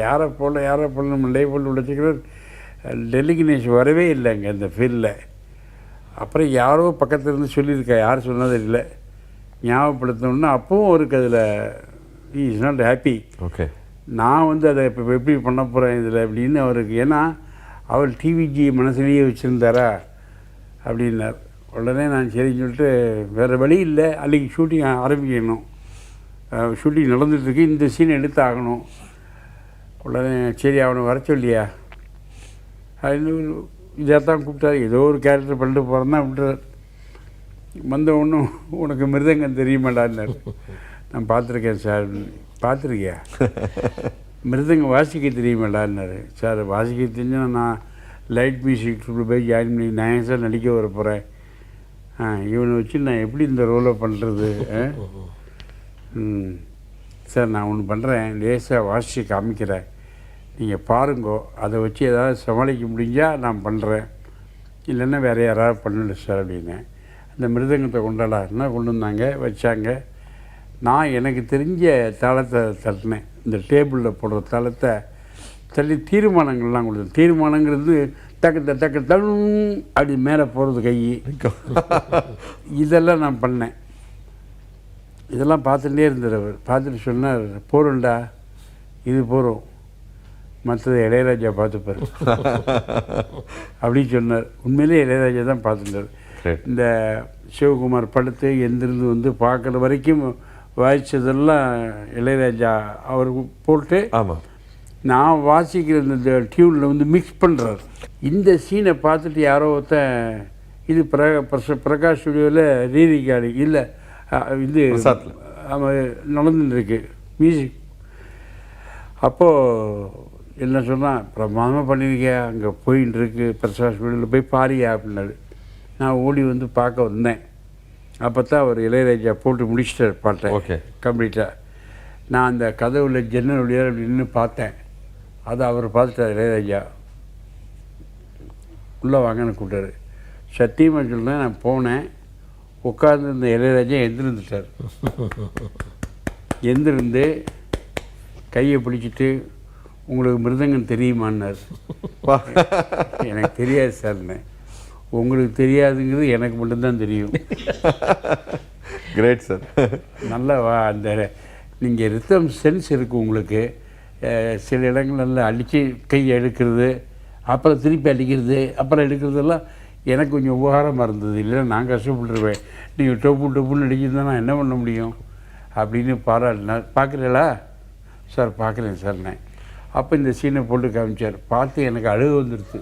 யாரை போல நம்ம லேபிள் வச்சுக்கிறது. டெல்லி கணேஷ் வரவே இல்லைங்க இந்த ஃபீல்டில். அப்புறம் யாரோ பக்கத்தில் இருந்து சொல்லியிருக்கா, யார் சொன்னது இல்லை, ஞாபகப்படுத்தணுன்னா அப்பவும் அவருக்கு அதில் இஸ் நாட் ஹாப்பி. ஓகே, நான் வந்து அதை இப்போ எப்படி பண்ண போகிறேன் இதில் அப்படின்னு அவருக்கு. ஏன்னா அவர் டிவிஜி மனசுலேயே வச்சுருந்தாரா அப்படின்னார். உடனே நான் சரின்னு சொல்லிட்டு வேறு வழி இல்லை, அன்றைக்கி ஷூட்டிங் ஆரம்பிக்கணும், ஷூட்டிங் நடந்துகிட்ருக்கு, இந்த சீன் எடுத்து ஆகணும். உடனே சரி அவனை வர சொல்லியா அப்படின்னு இதாக தான் கூப்பிட்டாரு. ஏதோ ஒரு கேரக்டர் பண்ணிட்டு போகிறேன்னா விட்டுறார். வந்த ஒன்றும் உனக்கு மிருதங்கம் தெரியுமாடான்னார். நான் பார்த்துருக்கேன் சார். பார்த்துருக்கியா? மிருதங்கம் வாசிக்க தெரியுமாடான்னாரு. சார் வாசிக்க தெரிஞ்சால் நான் லைட் மியூசிக் போய் ஜாயின் பண்ணி நான் ஏன் சார் நடிக்க வர போகிறேன், இவனை வச்சு நான் எப்படி இந்த ரோலை பண்ணுறது? சார் நான் ஒன்று பண்ணுறேன், லேசாக வாசித்து காமிக்கிறேன், நீங்கள் பாருங்கோ, அதை வச்சு ஏதாவது சமாளிக்க முடிஞ்சால் நான் பண்ணுறேன், இல்லைன்னா வேறு யாராவது பண்ணல சார் அப்படின்னு. அந்த மிருதங்கத்தை கொண்டாடாருன்னா கொண்டு வந்தாங்க, வச்சாங்க. நான் எனக்கு தெரிஞ்ச தாளத்தை தட்டினேன், இந்த டேபிளில் போடுற தாளத்தை தள்ளி தீர்மானங்கள்லாம் கொடுத்தேன். தீர்மானங்கிறது டக்கு தழும் அப்படி மேலே போகிறது கை, இதெல்லாம் நான் பண்ணேன். இதெல்லாம் பார்த்துட்டே இருந்தார் அவர். பார்த்துட்டு சொன்னார், போகிறோம்டா, இது போகிறோம், மற்றது இளையராஜா பார்த்துப்பார் அப்படின்னு சொன்னார். உண்மையிலே இளையராஜா தான் பார்த்துட்டார். இந்த சிவகுமார் படுத்து எந்திருந்து வந்து பார்க்குற வரைக்கும் வாசித்ததெல்லாம் இளையராஜா அவர் போட்டு, ஆமாம், நான் வாசிக்கிற இந்த டியூனில் வந்து மிக்ஸ் பண்ணுறார். இந்த சீனை பார்த்துட்டு யாரோ ஒருத்தன், இது பிரகாஷ் ஸ்டுடியோவில் ரீரிகார்டிங் இல்லை, இது நடந்துருக்கு மியூசிக். அப்போது என்ன சொன்னால், பிரமாதமாக பண்ணியிருக்கேன், அங்கே போயின்னு இருக்கு பிரகாஷ் ஸ்டுடியோவில் போய் பாரியா அப்படின்னாரு. நான் ஓடி வந்து பார்க்க வந்தேன். அப்போ தான் அவர் இளையராஜா போட்டு முடிச்சிட்டார் பாட்டை. ஓகே, கம்ப்ளீட்டாக. நான் அந்த கதவுல ஜன்னல் வழியாக அப்படி நின்று பார்த்தேன். அதை அவர் பார்த்துட்டார் இளையராஜா. உள்ளே வாங்கன்னு கூப்பிட்டாரு. சத்தியமாக சொல்கிறேன், நான் போனேன், உட்கார்ந்து இந்த இளையராஜா எந்திருந்துட்டார். எந்திருந்து கையை பிடிச்சிட்டு, உங்களுக்கு மிருதங்கம் தெரியுமான்னார். எனக்கு தெரியாது சார்னு. உங்களுக்கு தெரியாதுங்கிறது எனக்கு மட்டும்தான் தெரியும். Great sir. நல்லா அந்த நீங்கள் ரித்தம் சென்ஸ் இருக்குது உங்களுக்கு. சில இடங்கள்ல அடித்து கையை எடுக்கிறது, அப்புறம் திருப்பி அடிக்கிறது, அப்புறம் எடுக்கிறதெல்லாம் எனக்கு கொஞ்சம் உபகாரமாக இருந்தது. இல்லைன்னா நான் கஷ்டப்பட்டுருவேன். நீங்கள் டொப்புன்னு அடிக்கிறதா நான் என்ன பண்ண முடியும் அப்படின்னு பாராட்டினார். பார்க்குறீங்களா சார்? பார்க்குறேன் சார்னே. அப்போ இந்த சீனை போட்டு காமிச்சார். பார்த்து எனக்கு அழுக வந்துடுது.